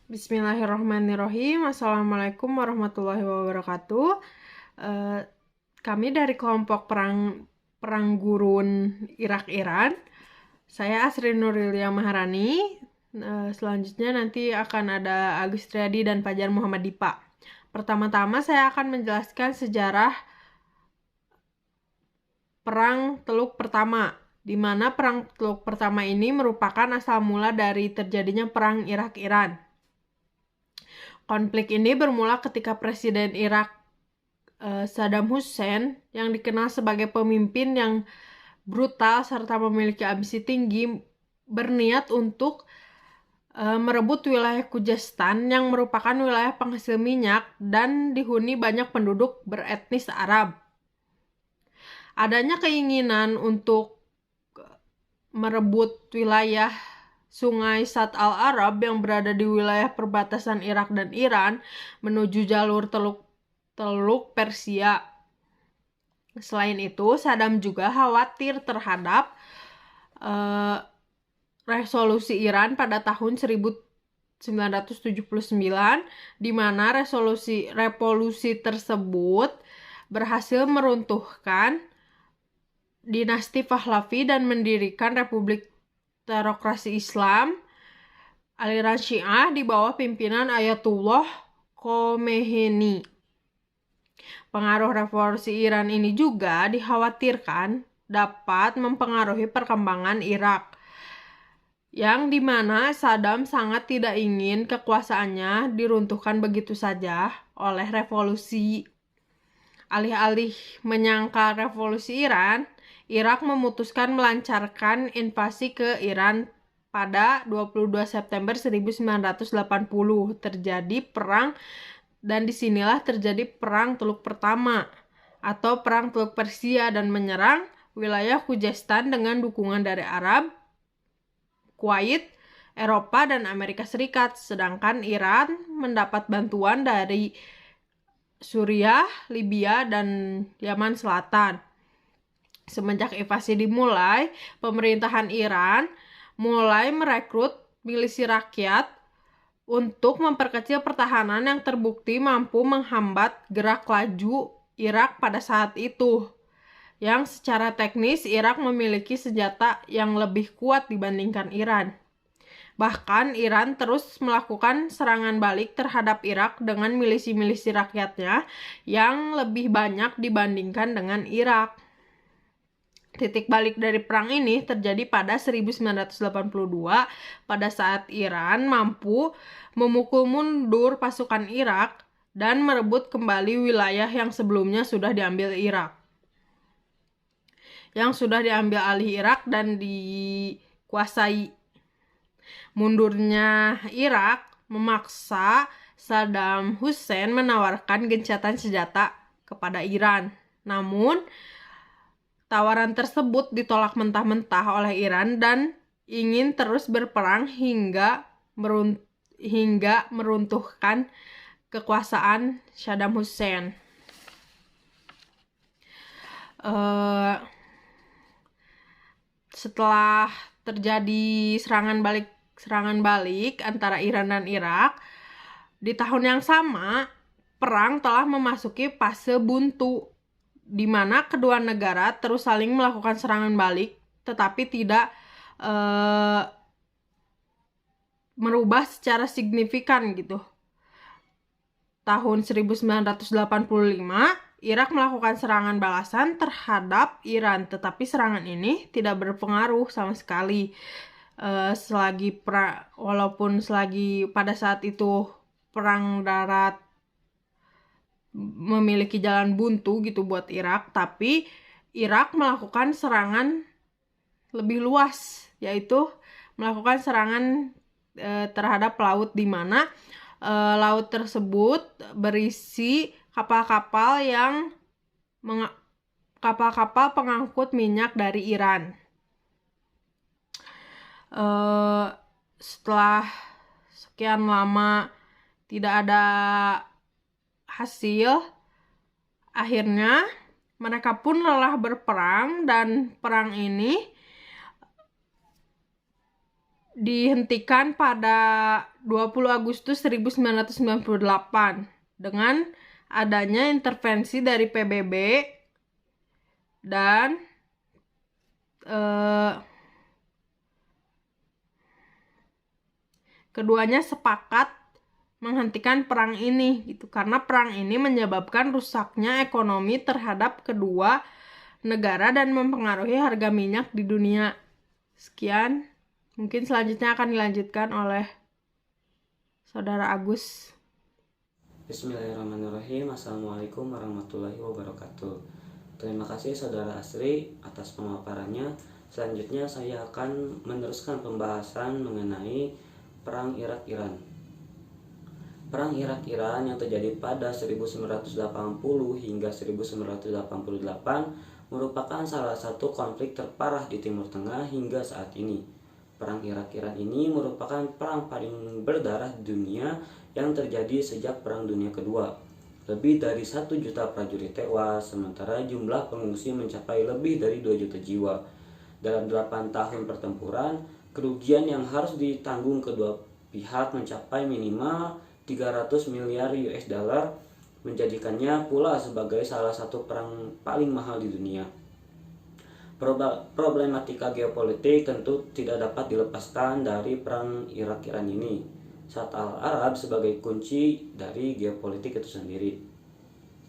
Bismillahirrahmanirrahim. Assalamualaikum warahmatullahi wabarakatuh. Kami dari kelompok perang gurun Irak-Iran. Saya Asri Nurilia Maharani. Selanjutnya nanti akan ada Agus Triadi dan Fajar Muhammad Dipa. Pertama-tama saya akan menjelaskan sejarah Perang Teluk Pertama, di mana Perang Teluk Pertama ini merupakan asal mula dari terjadinya Perang Irak-Iran. Konflik ini bermula ketika Presiden Irak Saddam Hussein, yang dikenal sebagai pemimpin yang brutal serta memiliki ambisi tinggi, berniat untuk merebut wilayah Khuzestan yang merupakan wilayah penghasil minyak dan dihuni banyak penduduk beretnis Arab. Adanya keinginan untuk merebut wilayah Sungai Shat al-Arab yang berada di wilayah perbatasan Irak dan Iran menuju jalur Teluk Persia. Selain itu, Saddam juga khawatir terhadap resolusi Iran pada tahun 1979, di mana revolusi tersebut berhasil meruntuhkan dinasti Pahlavi dan mendirikan Republik Teokrasi Islam aliran Syiah di bawah pimpinan Ayatullah Khomeini. Pengaruh revolusi Iran ini juga dikhawatirkan dapat mempengaruhi perkembangan Irak, yang dimana Saddam sangat tidak ingin kekuasaannya diruntuhkan begitu saja oleh revolusi. Alih-alih menyangkal revolusi Iran, Irak memutuskan melancarkan invasi ke Iran pada 22 September 1980. Terjadi perang, dan disinilah terjadi Perang Teluk Pertama atau Perang Teluk Persia, dan menyerang wilayah Khuzestan dengan dukungan dari Arab, Kuwait, Eropa, dan Amerika Serikat. Sedangkan Iran mendapat bantuan dari Suriah, Libya, dan Yaman Selatan. Semenjak invasi dimulai, pemerintahan Iran mulai merekrut milisi rakyat untuk memperkecil pertahanan yang terbukti mampu menghambat gerak laju Irak pada saat itu. Yang secara teknis Irak memiliki senjata yang lebih kuat dibandingkan Iran. Bahkan Iran terus melakukan serangan balik terhadap Irak dengan milisi-milisi rakyatnya yang lebih banyak dibandingkan dengan Irak. Titik balik dari perang ini terjadi pada 1982 pada saat Iran mampu memukul mundur pasukan Irak dan merebut kembali wilayah yang sebelumnya sudah diambil Irak. Yang sudah diambil alih Irak dan dikuasai. Mundurnya Irak memaksa Saddam Hussein menawarkan gencatan senjata kepada Iran. Namun, tawaran tersebut ditolak mentah-mentah oleh Iran dan ingin terus berperang hingga meruntuhkan kekuasaan Saddam Hussein. Setelah terjadi serangan balik antara Iran dan Irak, di tahun yang sama perang telah memasuki fase buntu, di mana kedua negara terus saling melakukan serangan balik, tetapi tidak merubah secara signifikan gitu. Tahun 1985, Irak melakukan serangan balasan terhadap Iran, tetapi serangan ini tidak berpengaruh sama sekali. Walaupun pada saat itu perang darat memiliki jalan buntu gitu buat Irak, tapi Irak melakukan serangan lebih luas, yaitu melakukan serangan terhadap laut, di mana laut tersebut berisi kapal-kapal pengangkut minyak dari Iran. Setelah sekian lama tidak ada hasil, akhirnya mereka pun lelah berperang, dan perang ini dihentikan pada 20 Agustus 1998 dengan adanya intervensi dari PBB dan keduanya sepakat menghentikan perang ini gitu, karena perang ini menyebabkan rusaknya ekonomi terhadap kedua negara dan mempengaruhi harga minyak di dunia. Sekian, mungkin selanjutnya akan dilanjutkan oleh Saudara Agus. Bismillahirrahmanirrahim. Assalamualaikum warahmatullahi wabarakatuh. Terima kasih Saudara Asri atas pemaparannya. Selanjutnya saya akan meneruskan pembahasan mengenai Perang Irak-Iran. Perang Irak-Iran yang terjadi pada 1980 hingga 1988 merupakan salah satu konflik terparah di Timur Tengah hingga saat ini. Perang Irak-Iran ini merupakan perang paling berdarah di dunia yang terjadi sejak Perang Dunia Kedua. Lebih dari 1 juta prajurit tewas, sementara jumlah pengungsi mencapai lebih dari 2 juta jiwa. Dalam 8 tahun pertempuran, kerugian yang harus ditanggung kedua pihak mencapai minimal 300 miliar US dollar, menjadikannya pula sebagai salah satu perang paling mahal di dunia. Problematika geopolitik tentu tidak dapat dilepaskan dari perang Irak-Iran ini. Syarat al-Arab sebagai kunci dari geopolitik itu sendiri,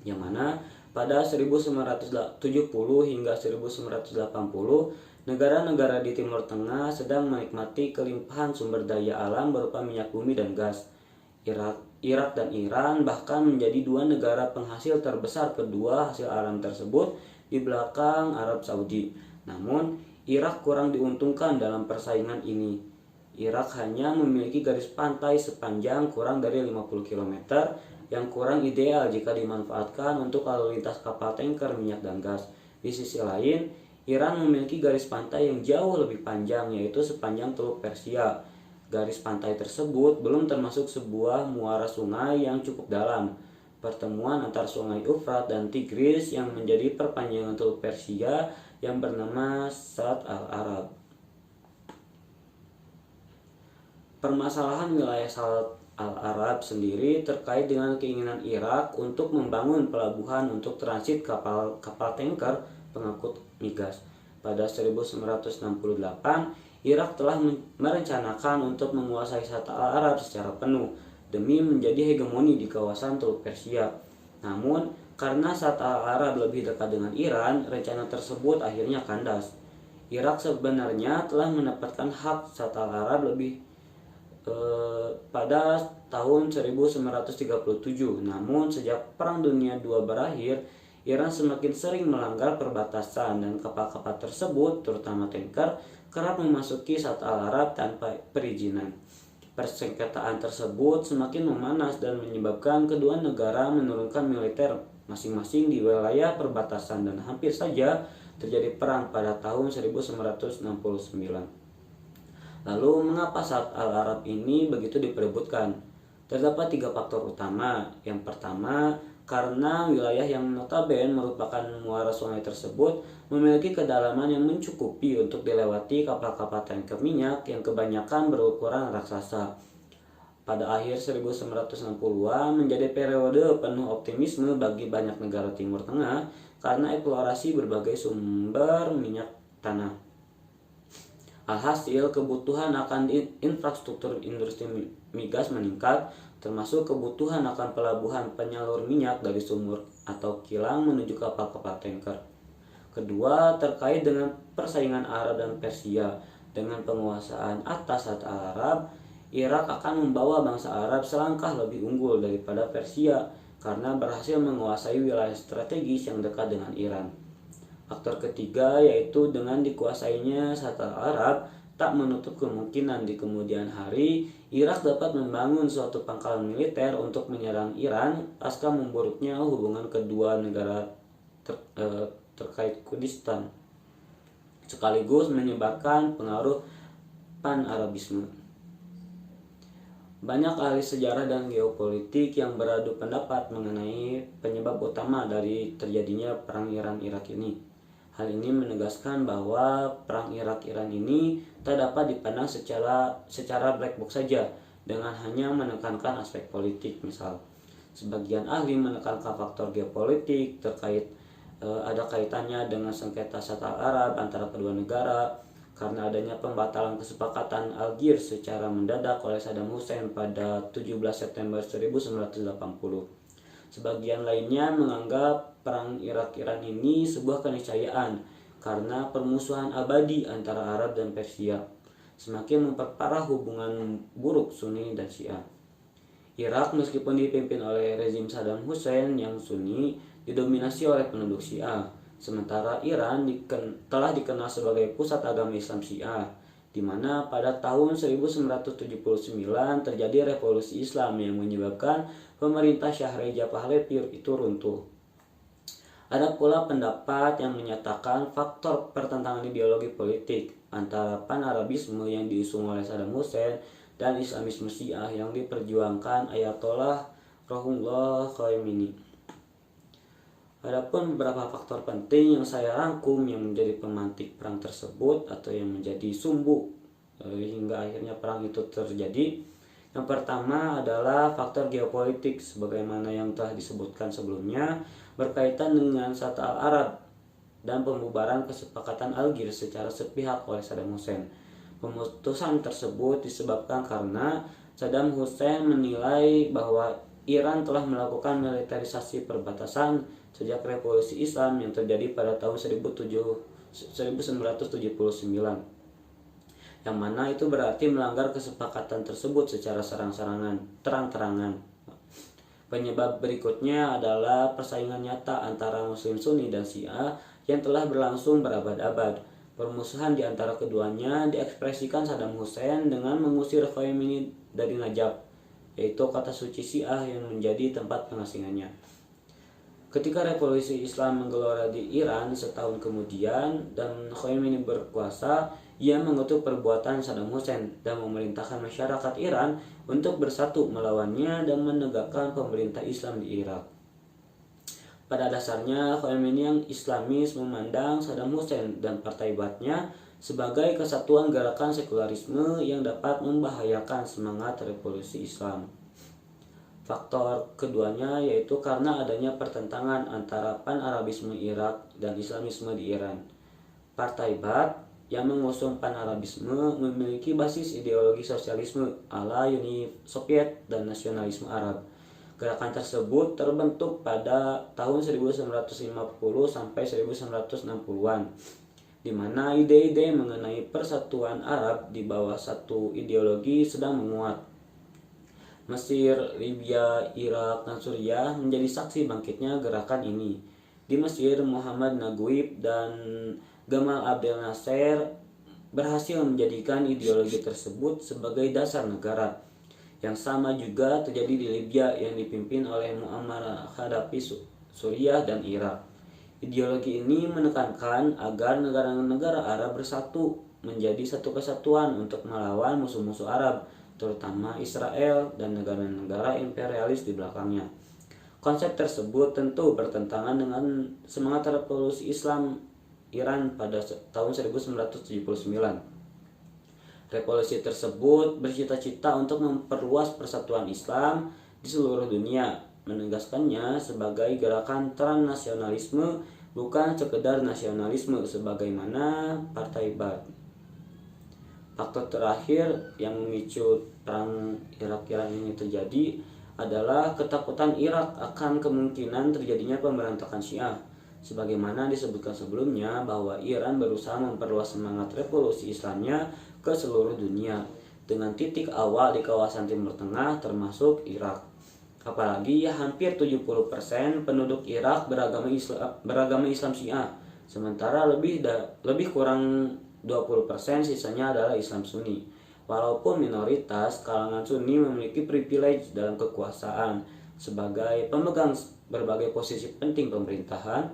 yang mana pada 1970 hingga 1980 negara-negara di Timur Tengah sedang menikmati kelimpahan sumber daya alam berupa minyak bumi dan gas. Irak dan Iran bahkan menjadi dua negara penghasil terbesar kedua hasil alam tersebut di belakang Arab Saudi. Namun, Irak kurang diuntungkan dalam persaingan ini. Irak hanya memiliki garis pantai sepanjang kurang dari 50 km yang kurang ideal jika dimanfaatkan untuk lalu lintas kapal tanker minyak dan gas. Di sisi lain, Iran memiliki garis pantai yang jauh lebih panjang, yaitu sepanjang Teluk Persia. Garis pantai tersebut belum termasuk sebuah muara sungai yang cukup dalam. Pertemuan antara sungai Efrat dan Tigris yang menjadi perpanjangan Teluk Persia yang bernama Shat al-Arab. Permasalahan wilayah Shat al-Arab sendiri terkait dengan keinginan Irak untuk membangun pelabuhan untuk transit kapal tanker pengangkut migas. Pada 1968, Irak telah merencanakan untuk menguasai Shat al-Arab secara penuh demi menjadi hegemoni di kawasan Teluk Persia. Namun, karena Shat al-Arab lebih dekat dengan Iran, rencana tersebut akhirnya kandas. Irak sebenarnya telah mendapatkan hak Shat al-Arab pada tahun 1937. Namun, sejak Perang Dunia II berakhir, Iran semakin sering melanggar perbatasan dan kapal-kapal tersebut, terutama tanker, kerap memasuki Shat al-Arab tanpa perizinan. Persengketaan tersebut semakin memanas dan menyebabkan kedua negara menurunkan militer masing-masing di wilayah perbatasan dan hampir saja terjadi perang pada tahun 1969. Lalu mengapa Shat al-Arab ini begitu diperebutkan? Terdapat 3 faktor utama. Yang pertama, karena wilayah yang notabene merupakan muara sungai tersebut memiliki kedalaman yang mencukupi untuk dilewati kapal-kapal tanker minyak yang kebanyakan berukuran raksasa. Pada akhir 1960-an menjadi periode penuh optimisme bagi banyak negara Timur Tengah karena eksplorasi berbagai sumber minyak tanah. Alhasil, kebutuhan akan infrastruktur industri migas meningkat, termasuk kebutuhan akan pelabuhan penyalur minyak dari sumur atau kilang menuju kapal-kapal tanker. Kedua, terkait dengan persaingan Arab dan Persia. Dengan penguasaan atas Shat al-Arab, Irak akan membawa bangsa Arab selangkah lebih unggul daripada Persia karena berhasil menguasai wilayah strategis yang dekat dengan Iran. Faktor ketiga yaitu dengan dikuasainya Shat al-Arab, tak menutup kemungkinan di kemudian hari Irak dapat membangun suatu pangkalan militer untuk menyerang Iran pasca memburuknya hubungan kedua negara terkait Kurdistan, sekaligus menyebabkan pengaruh pan-Arabisme. Banyak ahli sejarah dan geopolitik yang beradu pendapat mengenai penyebab utama dari terjadinya perang Iran-Irak ini. Hal ini menegaskan bahwa perang Irak-Iran ini tak dapat dipandang secara black box saja. dengan hanya menekankan aspek politik. Misal, sebagian ahli menekankan faktor geopolitik terkait ada kaitannya dengan sengketa Shatt al-Arab antara kedua negara karena adanya pembatalan kesepakatan Algiers secara mendadak oleh Saddam Hussein pada 17 September 1980. Sebagian lainnya menganggap perang Irak-Iran ini sebuah keniscayaan karena permusuhan abadi antara Arab dan Persia semakin memperparah hubungan buruk Sunni dan Syiah. Irak meskipun dipimpin oleh rezim Saddam Hussein yang Sunni didominasi oleh penduduk Syiah, sementara Iran telah dikenal sebagai pusat agama Islam Syiah, di mana pada tahun 1979 terjadi revolusi Islam yang menyebabkan pemerintah Shah Reza Pahlavi itu runtuh. Ada pula pendapat yang menyatakan faktor pertentangan ideologi politik antara pan-Arabisme yang diusung oleh Saddam Hussein dan Islamisme Syiah yang diperjuangkan Ayatollah Ruhollah Khomeini. Adapun beberapa faktor penting yang saya rangkum yang menjadi pemantik perang tersebut atau yang menjadi sumbu hingga akhirnya perang itu terjadi. Yang pertama adalah faktor geopolitik sebagaimana yang telah disebutkan sebelumnya berkaitan dengan Shatt al-Arab dan pembubaran kesepakatan Algiers secara sepihak oleh Saddam Hussein. Pemutusan tersebut disebabkan karena Saddam Hussein menilai bahwa Iran telah melakukan militerisasi perbatasan sejak revolusi Islam yang terjadi pada tahun 1979, yang mana itu berarti melanggar kesepakatan tersebut secara terang-terangan. Penyebab berikutnya adalah persaingan nyata antara Muslim Sunni dan Syiah yang telah berlangsung berabad-abad. Permusuhan di antara keduanya diekspresikan Saddam Hussein dengan mengusir Khomeini dari Najaf, yaitu kota suci Syiah yang menjadi tempat pengasingannya. Ketika revolusi Islam menggelora di Iran setahun kemudian dan Khomeini berkuasa, ia mengutuk perbuatan Saddam Hussein dan memerintahkan masyarakat Iran untuk bersatu melawannya dan menegakkan pemerintah Islam di Irak. Pada dasarnya, Khomeini yang Islamis memandang Saddam Hussein dan partai Ba'athnya sebagai kesatuan gerakan sekularisme yang dapat membahayakan semangat revolusi Islam. Faktor keduanya yaitu karena adanya pertentangan antara pan-Arabisme Irak dan Islamisme di Iran. Partai Ba'ath yang mengusung pan-Arabisme memiliki basis ideologi sosialisme ala Uni Soviet dan nasionalisme Arab. Gerakan tersebut terbentuk pada tahun 1950 sampai 1960-an, di mana ide-ide mengenai persatuan Arab di bawah satu ideologi sedang menguat. Mesir, Libya, Irak, dan Suriah menjadi saksi bangkitnya gerakan ini. Di Mesir, Muhammad Naguib dan Gamal Abdel Nasser berhasil menjadikan ideologi tersebut sebagai dasar negara. Yang sama juga terjadi di Libya yang dipimpin oleh Muammar Gaddafi Suriah dan Irak. Ideologi ini menekankan agar negara-negara Arab bersatu menjadi satu kesatuan untuk melawan musuh-musuh Arab, terutama Israel dan negara-negara imperialis di belakangnya. Konsep tersebut tentu bertentangan dengan semangat revolusi Islam Iran pada tahun 1979. Revolusi tersebut bercita-cita untuk memperluas persatuan Islam di seluruh dunia, menegaskannya sebagai gerakan transnasionalisme bukan sekedar nasionalisme sebagaimana Partai Ba'ath. Faktor terakhir yang memicu perang Irak-Iran ini terjadi adalah ketakutan Irak akan kemungkinan terjadinya pemberontakan Syiah. Sebagaimana disebutkan sebelumnya bahwa Iran berusaha memperluas semangat revolusi Islamnya ke seluruh dunia dengan titik awal di kawasan Timur Tengah termasuk Irak. Apalagi hampir 70% penduduk Irak beragama Islam Syiah, sementara lebih kurang 20% sisanya adalah Islam Sunni. Walaupun minoritas, kalangan Sunni memiliki privilege dalam kekuasaan sebagai pemegang berbagai posisi penting pemerintahan.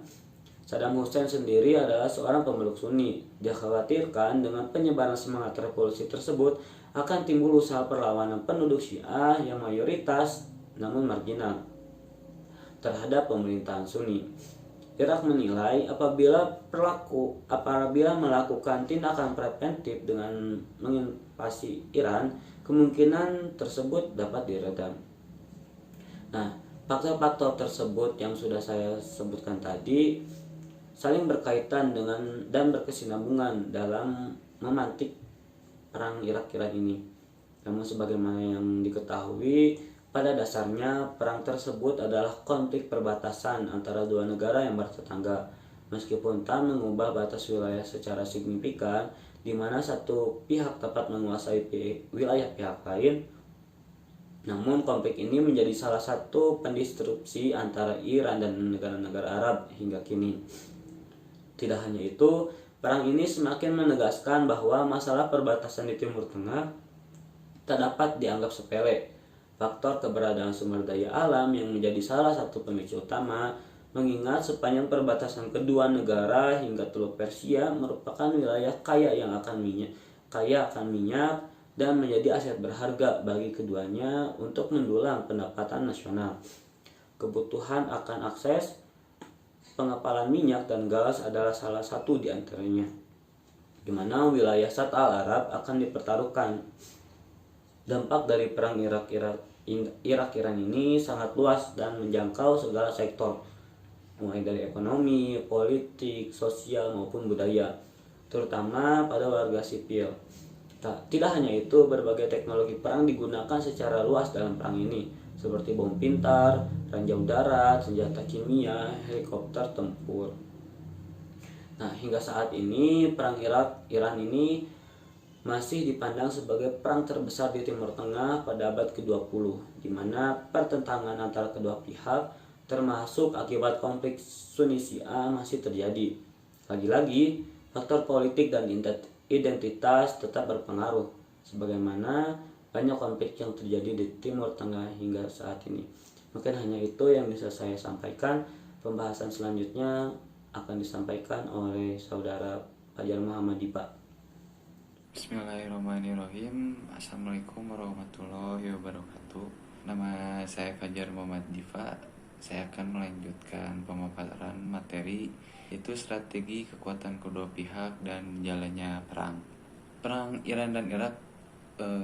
Saddam Hussein sendiri adalah seorang pemeluk Sunni. Dia khawatirkan dengan penyebaran semangat revolusi tersebut akan timbul usaha perlawanan penduduk Syiah yang mayoritas namun marginal terhadap pemerintahan Sunni. Irak menilai apabila melakukan tindakan preventif dengan menginvasi Iran, kemungkinan tersebut dapat diredam. Nah, faktor-faktor tersebut yang sudah saya sebutkan tadi saling berkaitan dengan dan berkesinambungan dalam memantik perang Irak-Iran ini. Namun sebagaimana yang diketahui, pada dasarnya perang tersebut adalah konflik perbatasan antara dua negara yang bertetangga. Meskipun tak mengubah batas wilayah secara signifikan, di mana satu pihak dapat menguasai wilayah pihak lain, namun konflik ini menjadi salah satu pendisrupsi antara Iran dan negara-negara Arab hingga kini. Tidak hanya itu, perang ini semakin menegaskan bahwa masalah perbatasan di Timur Tengah tak dapat dianggap sepele. Faktor keberadaan sumber daya alam yang menjadi salah satu pemicu utama, mengingat sepanjang perbatasan kedua negara hingga Teluk Persia merupakan wilayah kaya akan minyak dan menjadi aset berharga bagi keduanya untuk mendulang pendapatan nasional. Kebutuhan akan akses pengepalan minyak dan gas adalah salah satu di antaranya, di mana wilayah Shat al-Arab akan dipertaruhkan. Dampak dari perang Irak-Iran ini sangat luas dan menjangkau segala sektor, mulai dari ekonomi, politik, sosial maupun budaya, terutama pada warga sipil. Tidak hanya itu, berbagai teknologi perang digunakan secara luas dalam perang ini, seperti bom pintar, ranjau darat, senjata kimia, helikopter tempur. Nah, hingga saat ini perang Irak-Iran ini masih dipandang sebagai perang terbesar di Timur Tengah pada abad ke-20, di mana pertentangan antara kedua pihak termasuk akibat konflik Sunni Syiah masih terjadi. Lagi-lagi, faktor politik dan identitas tetap berpengaruh, sebagaimana banyak konflik yang terjadi di Timur Tengah hingga saat ini. Mungkin hanya itu yang bisa saya sampaikan. Pembahasan selanjutnya akan disampaikan oleh saudara Fajar Muhammad Dipa. Bismillahirrahmanirrahim. Assalamualaikum warahmatullahi wabarakatuh. Nama saya Fajar Muhammad Diva. Saya akan melanjutkan pemaparan materi, yaitu strategi kekuatan kedua pihak dan jalannya perang. Perang Iran dan Irak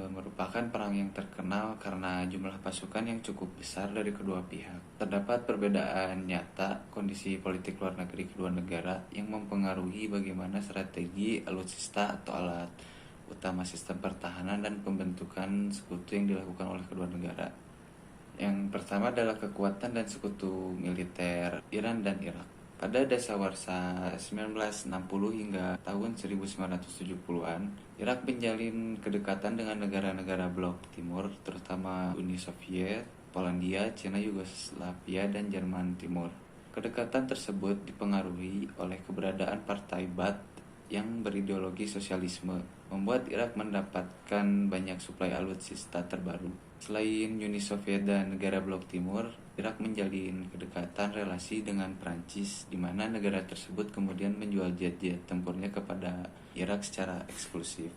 merupakan perang yang terkenal karena jumlah pasukan yang cukup besar dari kedua pihak. Terdapat perbedaan nyata kondisi politik luar negeri kedua negara yang mempengaruhi bagaimana strategi alutsista atau alat utama sistem pertahanan dan pembentukan sekutu yang dilakukan oleh kedua negara. Yang pertama adalah kekuatan dan sekutu militer Iran dan Irak. Pada dasawarsa 1960 hingga tahun 1970-an, Irak menjalin kedekatan dengan negara-negara blok timur, terutama Uni Soviet, Polandia, Cina, Yugoslavia, dan Jerman Timur. Kedekatan tersebut dipengaruhi oleh keberadaan Partai Baath yang berideologi sosialisme, membuat Irak mendapatkan banyak suplai alutsista terbaru. Selain Uni Soviet dan negara blok timur, Irak menjalin kedekatan relasi dengan Prancis, di mana negara tersebut kemudian menjual jet-jet tempurnya kepada Irak secara eksklusif.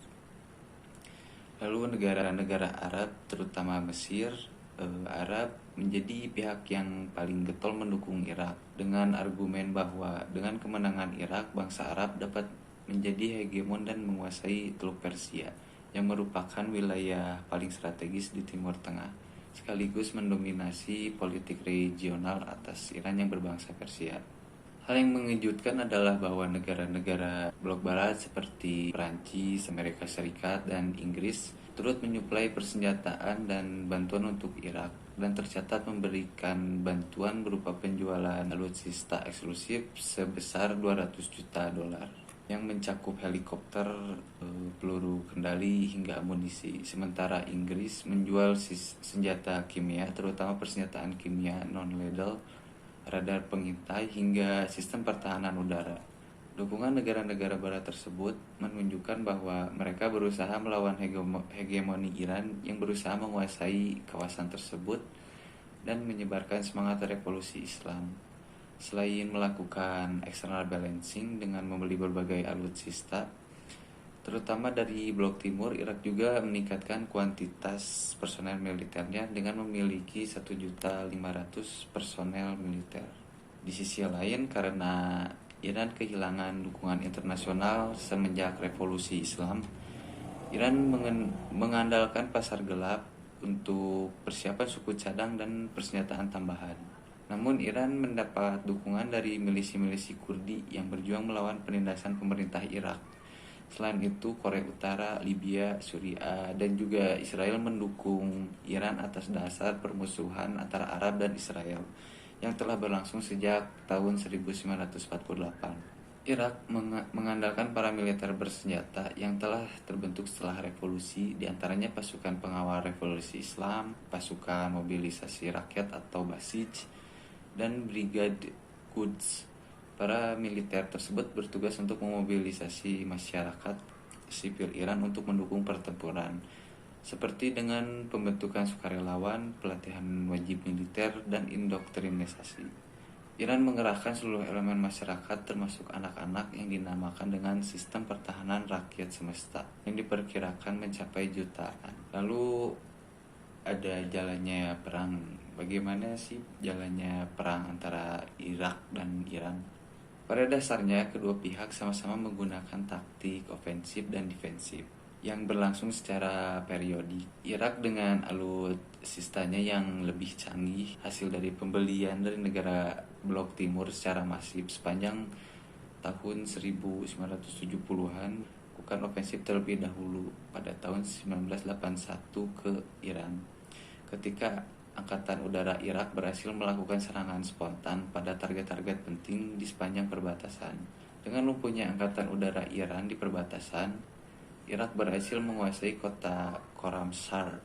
Lalu negara-negara Arab, terutama Mesir, Arab menjadi pihak yang paling getol mendukung Irak dengan argumen bahwa dengan kemenangan Irak, bangsa Arab dapat menjadi hegemon dan menguasai Teluk Persia yang merupakan wilayah paling strategis di Timur Tengah, sekaligus mendominasi politik regional atas Iran yang berbangsa Persia. Hal yang mengejutkan adalah bahwa negara-negara blok barat seperti Prancis, Amerika Serikat, dan Inggris turut menyuplai persenjataan dan bantuan untuk Irak dan tercatat memberikan bantuan berupa penjualan alutsista eksklusif sebesar 200 juta dolar yang mencakup helikopter, peluru kendali, hingga amunisi. Sementara Inggris menjual senjata kimia, terutama persenjataan kimia non-lethal, radar pengintai, hingga sistem pertahanan udara. Dukungan negara-negara barat tersebut menunjukkan bahwa mereka berusaha melawan hegemoni Iran yang berusaha menguasai kawasan tersebut dan menyebarkan semangat revolusi Islam. Selain melakukan external balancing dengan membeli berbagai alutsista, terutama dari blok timur, Irak juga meningkatkan kuantitas personel militernya dengan memiliki 1.500.000 personel militer. Di sisi lain, karena Iran kehilangan dukungan internasional semenjak revolusi Islam, Iran mengandalkan pasar gelap untuk persiapan suku cadang dan persenjataan tambahan. Namun Iran mendapat dukungan dari milisi-milisi Kurdi yang berjuang melawan penindasan pemerintah Irak. Selain itu, Korea Utara, Libya, Suriah, dan juga Israel mendukung Iran atas dasar permusuhan antara Arab dan Israel yang telah berlangsung sejak tahun 1948. Irak mengandalkan para militer bersenjata yang telah terbentuk setelah revolusi, diantaranya pasukan pengawal revolusi Islam, pasukan mobilisasi rakyat atau Basij, dan Brigade Quds. Para militer tersebut bertugas untuk memobilisasi masyarakat sipil Iran untuk mendukung pertempuran, seperti dengan pembentukan sukarelawan, pelatihan wajib militer, dan indoktrinasi. Iran mengerahkan seluruh elemen masyarakat termasuk anak-anak yang dinamakan dengan sistem pertahanan rakyat semesta yang diperkirakan mencapai jutaan. Lalu ada jalannya perang. Bagaimana sih jalannya perang antara Irak dan Iran? Pada dasarnya kedua pihak sama-sama menggunakan taktik ofensif dan defensif yang berlangsung secara periodik. Irak dengan alutsistanya yang lebih canggih, hasil dari pembelian dari negara blok timur secara masif sepanjang tahun 1970-an, bukan ofensif terlebih dahulu pada tahun 1981 ke Iran. Ketika Angkatan Udara Irak berhasil melakukan serangan spontan pada target-target penting di sepanjang perbatasan. Dengan lumpuhnya Angkatan Udara Iran di perbatasan, Irak berhasil menguasai kota Khorramshahr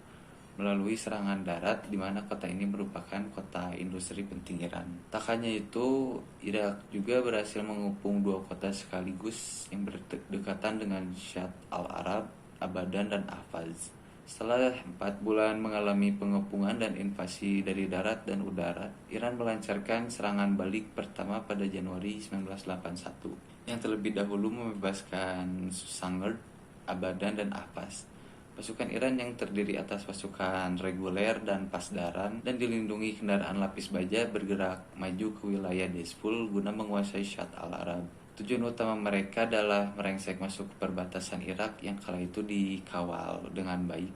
melalui serangan darat, di mana kota ini merupakan kota industri penting Iran. Tak hanya itu, Irak juga berhasil mengepung dua kota sekaligus yang berdekatan dengan Shatt al-Arab, Abadan, dan Ahvaz. Setelah 4 bulan mengalami pengepungan dan invasi dari darat dan udara, Iran melancarkan serangan balik pertama pada Januari 1981 yang terlebih dahulu membebaskan Sangerd, Abadan, dan Ahvaz. Pasukan Iran yang terdiri atas pasukan reguler dan pasdaran dan dilindungi kendaraan lapis baja bergerak maju ke wilayah Dezful guna menguasai Shatt al-Arab. Tujuan utama mereka adalah merengsek masuk ke perbatasan Irak yang kala itu dikawal dengan baik.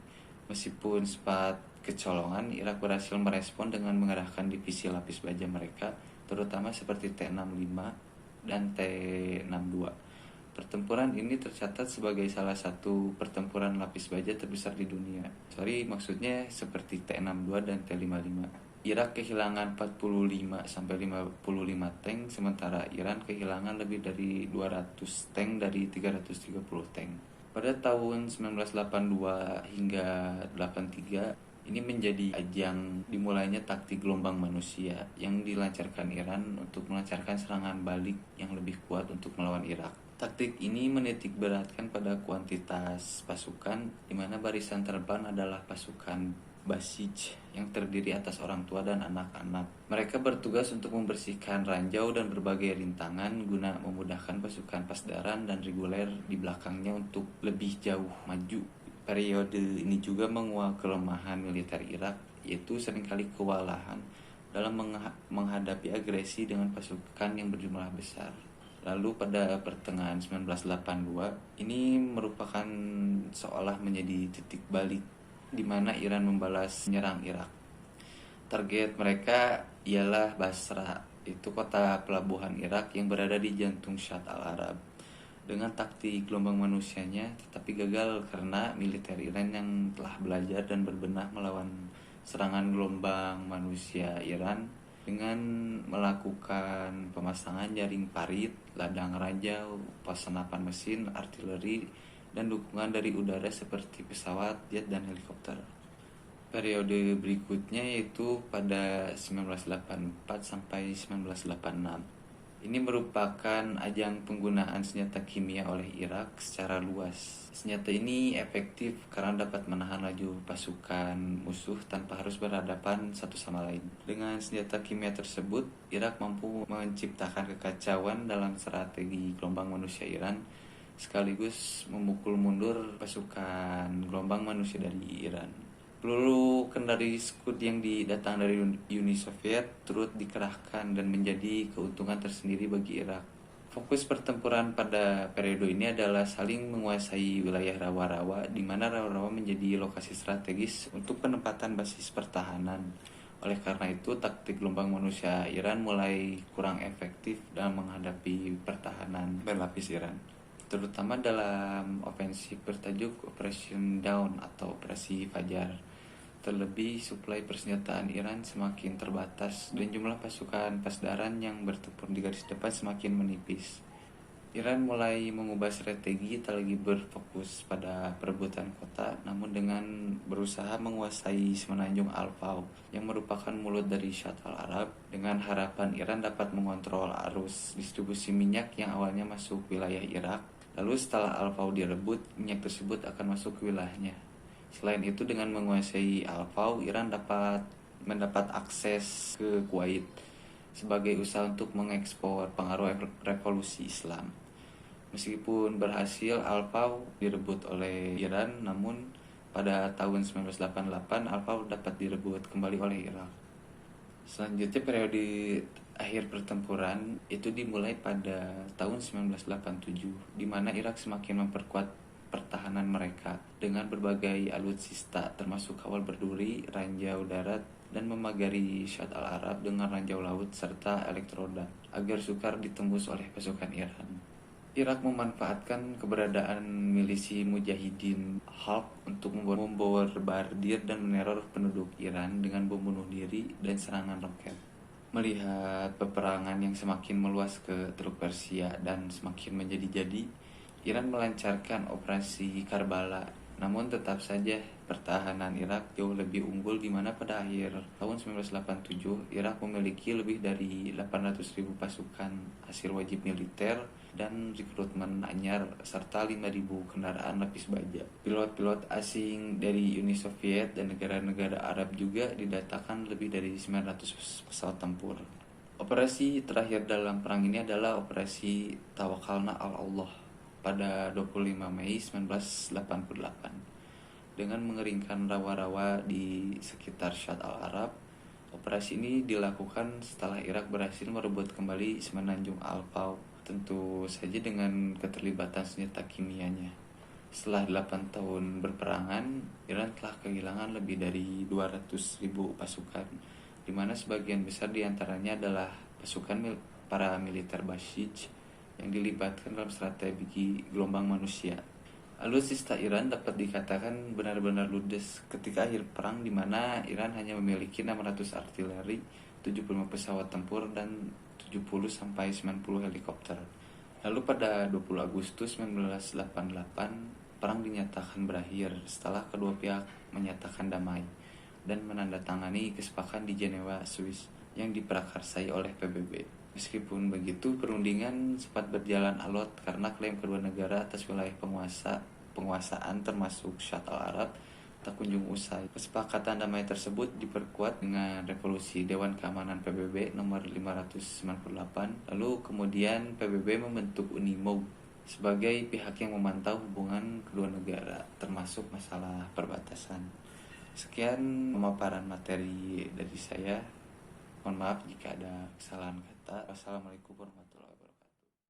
Meskipun sempat kecolongan, Irak berhasil merespon dengan mengerahkan divisi lapis baja mereka, terutama seperti T-65 dan T-62. Pertempuran ini tercatat sebagai salah satu pertempuran lapis baja terbesar di dunia. Maksudnya seperti T-62 dan T-55. Irak kehilangan 45 sampai 55 tank, sementara Iran kehilangan lebih dari 200 tank dari 330 tank. Pada tahun 1982 hingga 83, ini menjadi ajang dimulainya taktik gelombang manusia yang dilancarkan Iran untuk melancarkan serangan balik yang lebih kuat untuk melawan Irak. Taktik ini menitik beratkan pada kuantitas pasukan, di mana barisan terdepan adalah pasukan Basij yang terdiri atas orang tua dan anak-anak. Mereka bertugas untuk membersihkan ranjau dan berbagai rintangan guna memudahkan pasukan pasdaran dan reguler di belakangnya untuk lebih jauh maju. Periode ini juga menguak kelemahan militer Irak, yaitu seringkali kewalahan dalam menghadapi agresi dengan pasukan yang berjumlah besar. Lalu pada pertengahan 1982, ini merupakan seolah menjadi titik balik di mana Iran membalas menyerang Irak. Target mereka ialah Basra, itu kota pelabuhan Irak yang berada di jantung Shatt al-Arab. Dengan taktik gelombang manusianya, tetapi gagal karena militer Iran yang telah belajar dan berbenah melawan serangan gelombang manusia Iran dengan melakukan pemasangan jaring parit, ladang ranjau, senapan mesin, artileri, dan dukungan dari udara seperti pesawat, jet, dan helikopter. Periode berikutnya yaitu pada 1984 sampai 1986. Ini merupakan ajang penggunaan senjata kimia oleh Irak secara luas. Senjata ini efektif karena dapat menahan laju pasukan musuh tanpa harus berhadapan satu sama lain. Dengan senjata kimia tersebut, Irak mampu menciptakan kekacauan dalam strategi gelombang manusia Iran, sekaligus memukul mundur pasukan gelombang manusia dari Iran. Peluru kendali Scud yang datang dari Uni Soviet turut dikerahkan dan menjadi keuntungan tersendiri bagi Irak. Fokus pertempuran pada periode ini adalah saling menguasai wilayah rawa-rawa, di mana rawa-rawa menjadi lokasi strategis untuk penempatan basis pertahanan. Oleh karena itu, taktik gelombang manusia Iran mulai kurang efektif dalam menghadapi pertahanan berlapis Iran, terutama dalam ofensif bertajuk Operation Dawn atau Operasi Fajar. Terlebih, suplai persenjataan Iran semakin terbatas dan jumlah pasukan pasdaran yang bertempur di garis depan semakin menipis. Iran mulai mengubah strategi, tak lagi berfokus pada perebutan kota, namun dengan berusaha menguasai semenanjung Al-Faw yang merupakan mulut dari Syat al-Arab, dengan harapan Iran dapat mengontrol arus distribusi minyak yang awalnya masuk wilayah Irak. Lalu setelah Al-Faw direbut, minyak tersebut akan masuk ke wilayahnya. Selain itu, dengan menguasai Al-Faw, Iran mendapat akses ke Kuwait sebagai usaha untuk mengekspor pengaruh revolusi Islam. Meskipun berhasil, Al-Faw direbut oleh Iran, namun pada tahun 1988 Al-Faw dapat direbut kembali oleh Irak. Selanjutnya, periode akhir pertempuran itu dimulai pada tahun 1987, di mana Irak semakin memperkuat pertahanan mereka dengan berbagai alutsista termasuk kawal berduri, ranjau darat, dan memagari Syat al-Arab dengan ranjau laut serta elektroda agar sukar ditembus oleh pasukan Iran. Irak memanfaatkan keberadaan milisi Mujahidin Khalq untuk membombardir dan meneror penduduk Iran dengan bom bunuh diri dan serangan roket. Melihat peperangan yang semakin meluas ke Teluk Persia dan semakin menjadi-jadi, Iran melancarkan operasi Karbala. Namun tetap saja pertahanan Irak jauh lebih unggul, di mana pada akhir tahun 1987 Irak memiliki lebih dari 800.000 pasukan hasil wajib militer dan rekrutmen anyar serta 5.000 kendaraan lapis baja. Pilot-pilot asing dari Uni Soviet dan negara-negara Arab juga didatakan lebih dari 900 pesawat tempur. Operasi terakhir dalam perang ini adalah Operasi Tawakalna al-Allah pada 25 Mei 1988. Dengan mengeringkan rawa-rawa di sekitar Syat al-Arab, operasi ini dilakukan setelah Irak berhasil merebut kembali semenanjung Al-Faw, tentu saja dengan keterlibatan senjata kimianya. Setelah 8 tahun berperangan, Iran telah kehilangan lebih dari 200.000 pasukan, di mana sebagian besar diantaranya adalah pasukan para militer Basij yang dilibatkan dalam strategi gelombang manusia. Alutsista Iran dapat dikatakan benar-benar ludes ketika akhir perang, di mana Iran hanya memiliki 600 artileri, 75 pesawat tempur, dan 70-90 helikopter. Lalu pada 20 Agustus 1988, perang dinyatakan berakhir setelah kedua pihak menyatakan damai dan menandatangani kesepakatan di Jenewa, Swiss yang diprakarsai oleh PBB. Meskipun begitu, perundingan sempat berjalan alot karena klaim kedua negara atas wilayah penguasaan termasuk Syat al-Arab tak kunjung usai. Kesepakatan damai tersebut diperkuat dengan resolusi Dewan Keamanan PBB nomor 598. Lalu kemudian PBB membentuk UNIMOG sebagai pihak yang memantau hubungan kedua negara termasuk masalah perbatasan. Sekian pemaparan materi dari saya. Mohon maaf jika ada kesalahan kata. Wassalamualaikum warahmatullahi wabarakatuh.